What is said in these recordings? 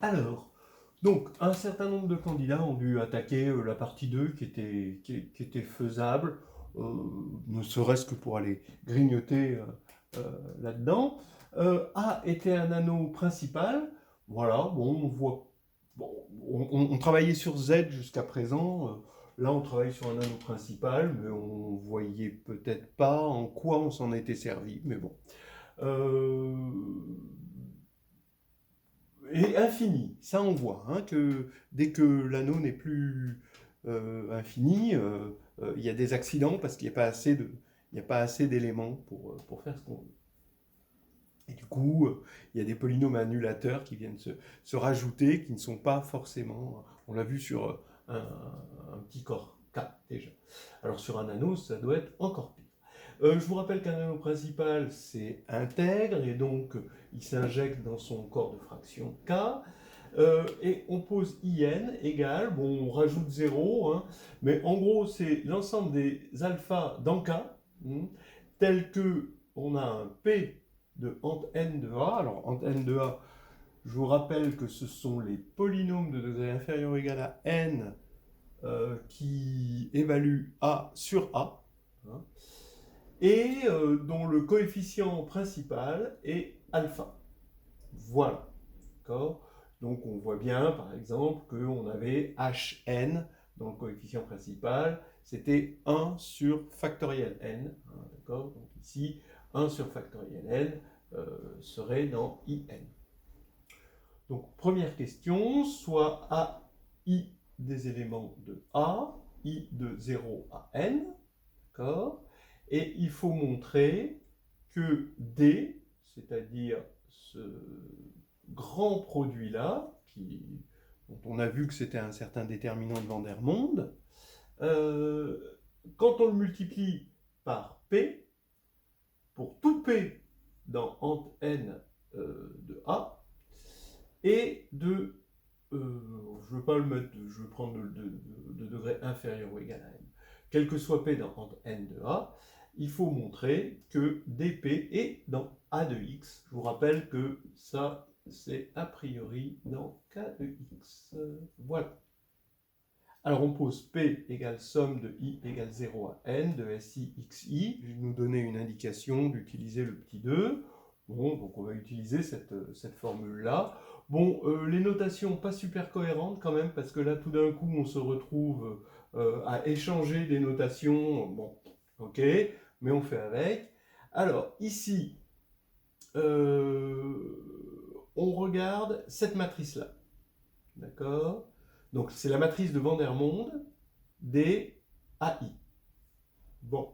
Alors, donc, un certain nombre de candidats ont dû attaquer la partie 2 qui était faisable, ne serait-ce que pour aller grignoter là-dedans. A était un anneau principal. Voilà, bon, on voit. Bon, on travaillait sur Z jusqu'à présent. Là, on travaille sur un anneau principal, mais on voyait peut-être pas en quoi on s'en était servi. Mais bon. Euh, et infini, ça on voit, hein, que dès que l'anneau n'est plus infini, il y a des accidents parce qu'il n'y a pas assez il n'y a pas assez d'éléments pour faire ce qu'on veut. Et du coup, il y a des polynômes annulateurs qui viennent se rajouter, qui ne sont pas forcément. On l'a vu sur un petit corps K déjà. Alors sur un anneau, ça doit être encore pire. Je vous rappelle qu'un anneau principal, c'est intègre, et donc il s'injecte dans son corps de fraction K. Et on pose IN égale, bon, on rajoute 0, hein, mais en gros, c'est l'ensemble des alphas dans K, tel que on a un P de ant n de A. Alors, ant n de A, je vous rappelle que ce sont les polynômes de degré inférieur ou égal à n qui évaluent A sur A, hein, et dont le coefficient principal est alpha. Voilà. D'accord. Donc on voit bien, par exemple, qu'on avait Hn dans le coefficient principal, c'était 1 sur factoriel n. Hein, d'accord. Donc ici, 1 sur factoriel n serait dans In. Donc première question, soit AI des éléments de A, I de 0 à n, d'accord. Et il faut montrer que D, c'est-à-dire ce grand produit-là, dont on a vu que c'était un certain déterminant de Vandermonde, quand on le multiplie par P, pour tout P dans ant n de A, et de, je ne veux pas le mettre, je veux prendre de degré inférieur ou égal à n, quel que soit P dans ant n de A, il faut montrer que dp est dans A de x. Je vous rappelle que ça, c'est a priori dans K de x. Voilà. Alors on pose P égale somme de I égale 0 à n de SI xi. Je vais nous donner une indication d'utiliser le petit 2. Bon, donc on va utiliser cette formule-là. Bon, les notations pas super cohérentes quand même, parce que là tout d'un coup on se retrouve à échanger des notations. Bon, ok, mais on fait avec. Alors ici, on regarde cette matrice-là. D'accord. Donc c'est la matrice de Vandermonde des AI. Bon.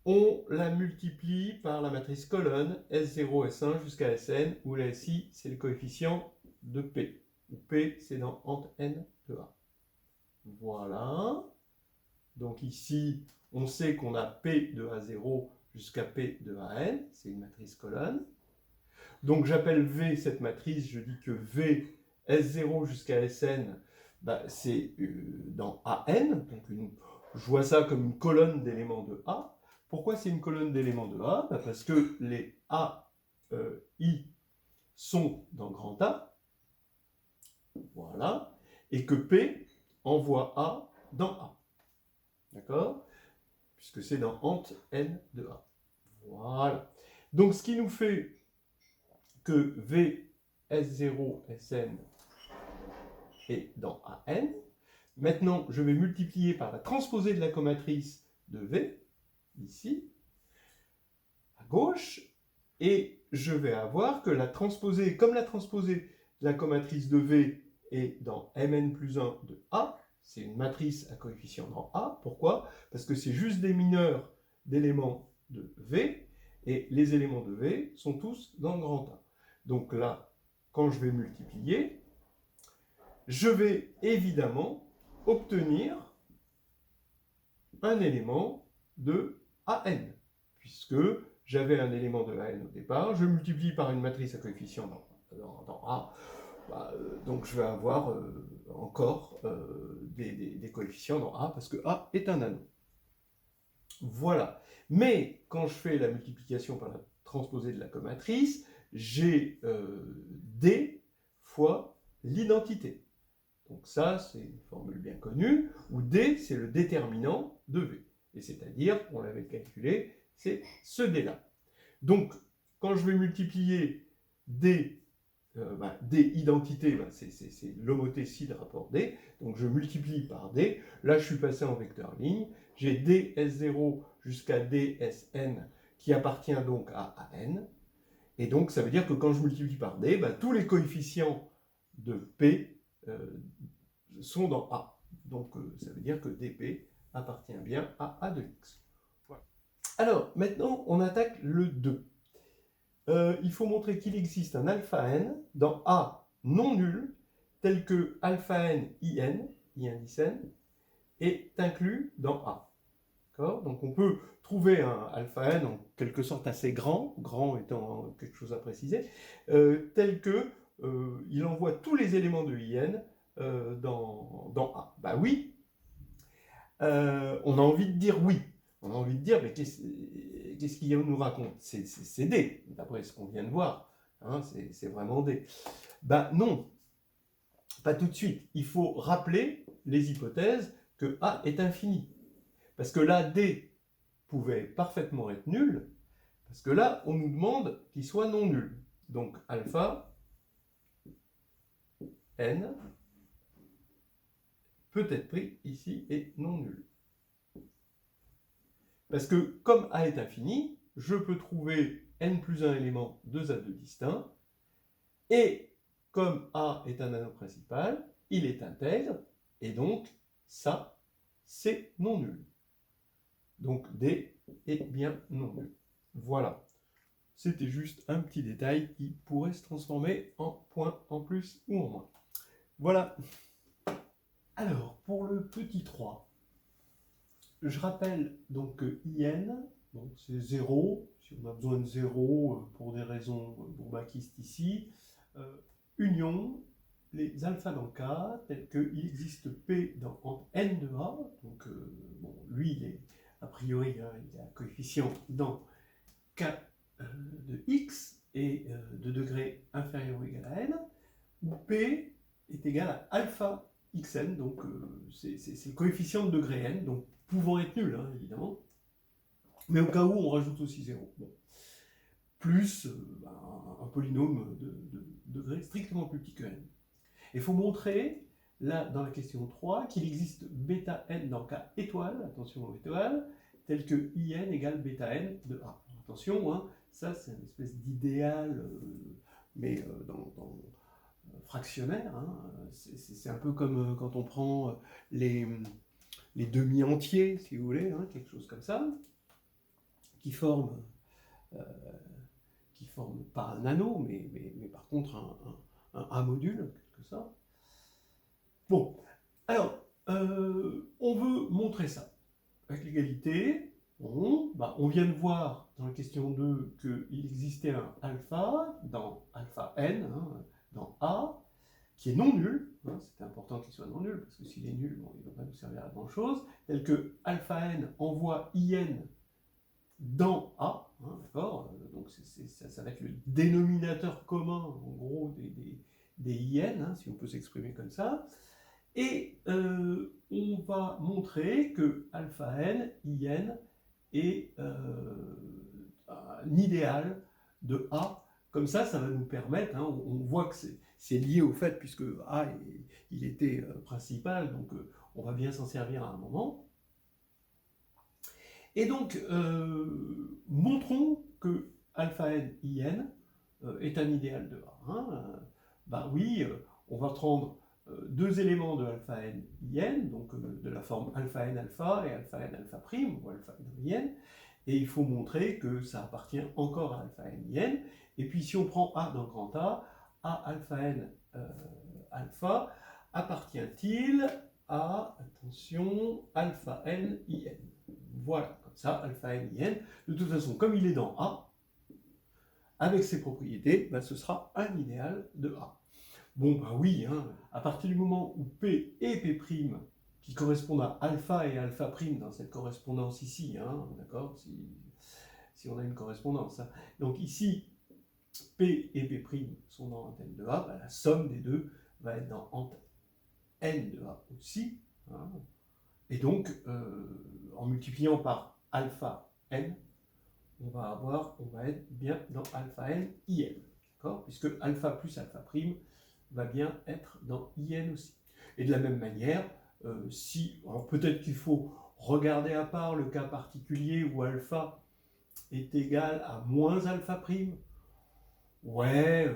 On la multiplie par la matrice colonne S0, S1 jusqu'à Sn, où la SI c'est le coefficient de P, où P c'est dans ant n de A. Voilà. Donc ici, on sait qu'on a P de A0 jusqu'à P de AN, c'est une matrice colonne. Donc j'appelle V cette matrice, je dis que V S0 jusqu'à Sn, bah, c'est dans AN, donc je vois ça comme une colonne d'éléments de A. Pourquoi c'est une colonne d'éléments de A? Bah, parce que les A, I sont dans grand A, voilà, et que P envoie A dans A, d'accord? Puisque c'est dans ant n de A. Voilà. Donc ce qui nous fait que V S0 Sn est dans AN. Maintenant, je vais multiplier par la transposée de la comatrice de V, ici, à gauche, et je vais avoir que la transposée, comme la transposée de la comatrice de V est dans Mn plus 1 de A, c'est une matrice à coefficient dans A. Pourquoi? Parce que c'est juste des mineurs d'éléments de V, et les éléments de V sont tous dans le grand A. Donc là, quand je vais multiplier, je vais évidemment obtenir un élément de AN, puisque j'avais un élément de AN au départ, je multiplie par une matrice à coefficient dans A, bah, donc je vais avoir encore des coefficients dans A, parce que A est un anneau. Voilà. Mais quand je fais la multiplication par la transposée de la comatrice, j'ai D fois l'identité. Donc ça, c'est une formule bien connue, où D, c'est le déterminant de V. Et c'est-à-dire, on l'avait calculé, c'est ce D-là. Donc, quand je vais multiplier D, D identité, c'est l'homothétie de rapport D, donc je multiplie par D, là je suis passé en vecteur ligne, j'ai ds0 jusqu'à dsn qui appartient donc à an, et donc ça veut dire que quand je multiplie par D, tous les coefficients de P sont dans A. Donc ça veut dire que dP appartient bien à A de x. Voilà. Alors, maintenant, on attaque le 2. Il faut montrer qu'il existe un alpha n dans A non nul, tel que alpha n in, i indice n, est inclus dans A. Donc on peut trouver un alpha n en quelque sorte assez grand, grand étant quelque chose à préciser, tel que il envoie tous les éléments de in dans A. Bah oui, on a envie de dire oui. On a envie de dire, mais qu'est-ce qu'il nous raconte? C'est D, d'après ce qu'on vient de voir. Hein, c'est vraiment D. Ben non, pas tout de suite. Il faut rappeler les hypothèses que A est infini. Parce que là, D pouvait parfaitement être nul, parce que là, on nous demande qu'il soit non nul. Donc, alpha n peut être pris ici et non nul. Parce que comme A est infini, je peux trouver n plus 1 éléments, 2 A2 distincts, et comme A est un anneau principal, il est intègre, et donc ça, c'est non nul. Donc D est bien non nul. Voilà. C'était juste un petit détail qui pourrait se transformer en point en plus ou en moins. Voilà. Alors, pour le petit 3, je rappelle donc que IN, c'est 0, si on a besoin de 0 pour des raisons bourbakistes ici, union, les alphas dans K, tel qu'il existe P entre N de A, donc lui, il est, a priori, il a un coefficient dans K de X et de degré inférieur ou égal à N, où P est égal à alpha xn, donc c'est le coefficient de degré n, donc pouvant être nul, hein, évidemment, mais au cas où on rajoute aussi 0. Bon. Plus un polynôme de degré strictement plus petit que n. Il faut montrer, là, dans la question 3, qu'il existe bêta n dans K étoile, attention aux étoiles, tel que in égale bêta n de A. Attention, hein, ça c'est une espèce d'idéal, mais dans fractionnaire. Hein. C'est un peu comme quand on prend les demi-entiers, si vous voulez, hein, quelque chose comme ça, qui forment pas un anneau, mais par contre un A-module, quelque sorte. Bon, alors, on veut montrer ça. Avec l'égalité, on vient de voir dans la question 2 qu'il existait un alpha dans alpha n, hein, dans A, qui est non nul, hein, c'est important qu'il soit non nul, parce que s'il est nul, il ne va pas nous servir à grand chose, tel que alpha n envoie in dans A, hein, d'accord, donc ça va être le dénominateur commun, en gros, des in, hein, si on peut s'exprimer comme ça, et on va montrer que alpha n, in, est un idéal de A. Comme ça va nous permettre, hein, on voit que c'est lié au fait, puisque A, il était principal, donc on va bien s'en servir à un moment. Et donc, montrons que alpha n, in est un idéal de A. Hein. Oui, on va prendre deux éléments de alpha n, in, donc de la forme alpha n alpha et alpha n alpha prime, ou alpha n in, et il faut montrer que ça appartient encore à alpha n in. Et puis si on prend A dans grand A alpha n alpha appartient-il à, attention, alpha n in. Voilà, comme ça, alpha n in. De toute façon, comme il est dans A, avec ses propriétés, ce sera un idéal de A. Bon, oui, hein, à partir du moment où P et P', qui correspondent à alpha et alpha prime dans cette correspondance ici, hein, d'accord, si on a une correspondance. Hein. Donc ici, P et P' sont dans ant n de A, la somme des deux va être dans ant n de A aussi. Hein. Et donc, en multipliant par alpha n, on va être bien dans alpha n in, d'accord, puisque alpha plus alpha prime va bien être dans in aussi. Et de la même manière, alors peut-être qu'il faut regarder à part le cas particulier où alpha est égal à moins alpha prime. Ouais,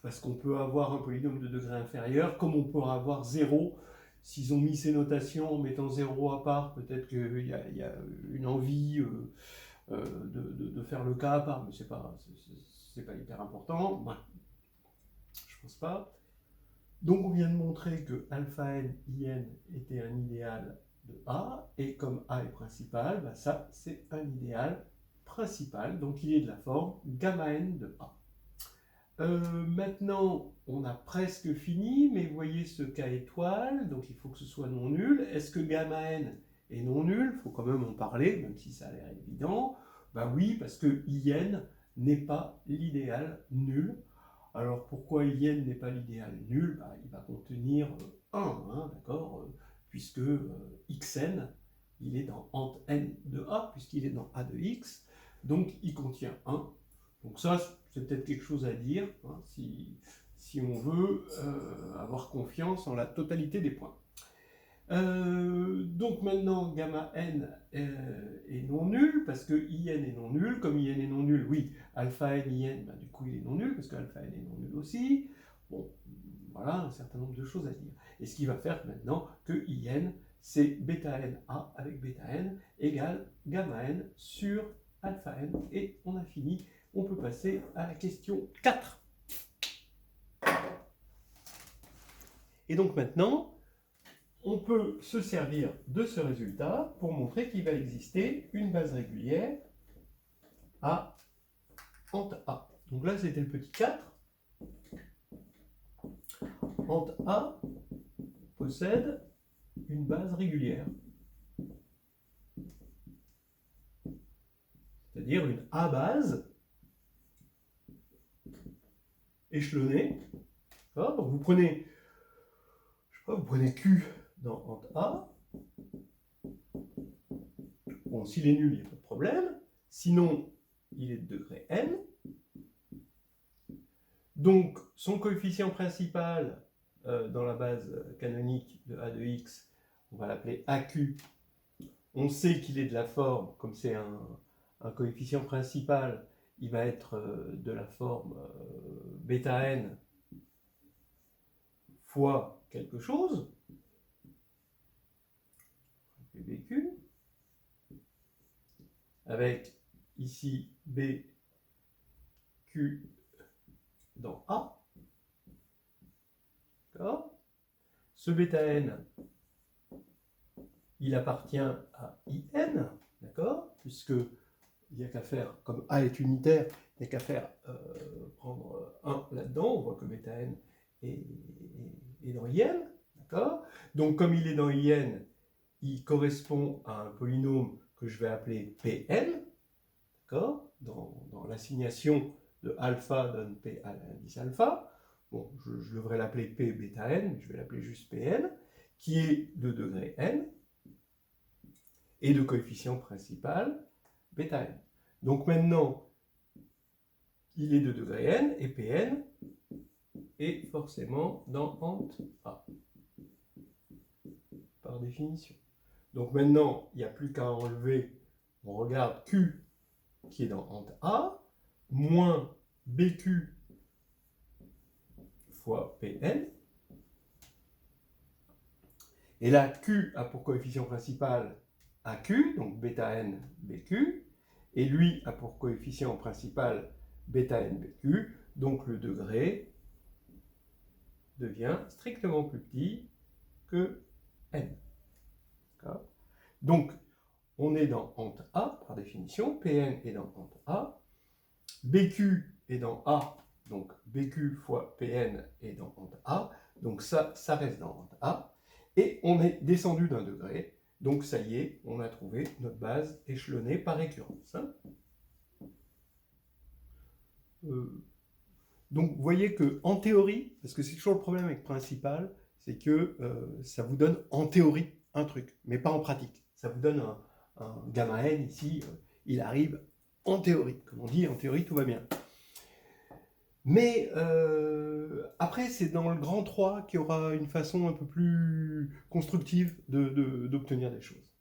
parce qu'on peut avoir un polynôme de degré inférieur, comme on peut avoir 0. S'ils ont mis ces notations en mettant 0 à part, peut-être qu'il y a une envie de faire le cas à part, mais c'est pas hyper important. Ben, je pense pas. Donc on vient de montrer que alpha n in était un idéal de A, et comme A est principal, ben ça c'est un idéal principal, donc il est de la forme gamma n de A. Maintenant, on a presque fini, mais vous voyez ce cas étoile, donc il faut que ce soit non nul. Est-ce que gamma n est non nul? Il faut quand même en parler, même si ça a l'air évident. Ben oui, parce que in n'est pas l'idéal nul. Alors pourquoi in n'est pas l'idéal nul? Ben, il va contenir 1, hein, d'accord, puisque xn, il est dans ant n de A, puisqu'il est dans A de x, donc il contient 1. Donc ça, c'est peut-être quelque chose à dire, hein, si on veut avoir confiance en la totalité des points. Donc maintenant, gamma n est non nul, parce que in est non nul. Comme in est non nul, oui, alpha n in, ben, du coup il est non nul, parce que alpha n est non nul aussi. Bon, voilà un certain nombre de choses à dire. Et ce qui va faire maintenant que in, c'est bêta n a avec bêta n égale gamma n sur alpha n, et on a fini. On peut passer à la question 4. Et donc maintenant, on peut se servir de ce résultat pour montrer qu'il va exister une base régulière à ant A. Donc là, c'était le petit 4. Ant A possède une base régulière, c'est-à-dire une A-base échelonnée. Donc vous prenez, vous prenez Q dans ant A. Bon, s'il est nul, il n'y a pas de problème. Sinon, il est de degré n. Donc, son coefficient principal dans la base canonique de A de x, on va l'appeler AQ. On sait qu'il est de la forme, comme c'est un coefficient principal, il va être de la forme bêta n fois quelque chose, BQ, avec ici BQ dans A. D'accord? Ce bêta n, il appartient à IN, d'accord? Puisque il n'y a qu'à faire, comme A est unitaire, il n'y a qu'à faire prendre 1 là-dedans. On voit que bêta n est dans IN, d'accord? Donc comme il est dans IN, il correspond à un polynôme que je vais appeler Pn, d'accord? Dans l'assignation de alpha donne P à l'indice alpha. Bon, je devrais l'appeler P bêta n, je vais l'appeler juste Pn, qui est de degré n, et de coefficient principal bêta n. Donc maintenant, il est de degré n, et Pn est forcément dans ant A, par définition. Donc maintenant, il n'y a plus qu'à enlever, on regarde Q qui est dans ant A, moins BQ fois Pn. Et là, Q a pour coefficient principal AQ, donc bêta n BQ, et lui a pour coefficient principal bêta n BQ, donc le degré devient strictement plus petit que n. Donc, on est dans ant A par définition, Pn est dans ant A, BQ est dans A, donc BQ fois Pn est dans ant A, donc ça reste dans ant A, et on est descendu d'un degré, donc ça y est, on a trouvé notre base échelonnée par récurrence. Donc vous voyez que en théorie, parce que c'est toujours le problème avec principal, c'est que ça vous donne en théorie un truc, mais pas en pratique. Ça vous donne un gamma n ici, il arrive en théorie. Comme on dit, en théorie tout va bien. Mais après, c'est dans le grand 3 qu'il y aura une façon un peu plus constructive d'obtenir des choses.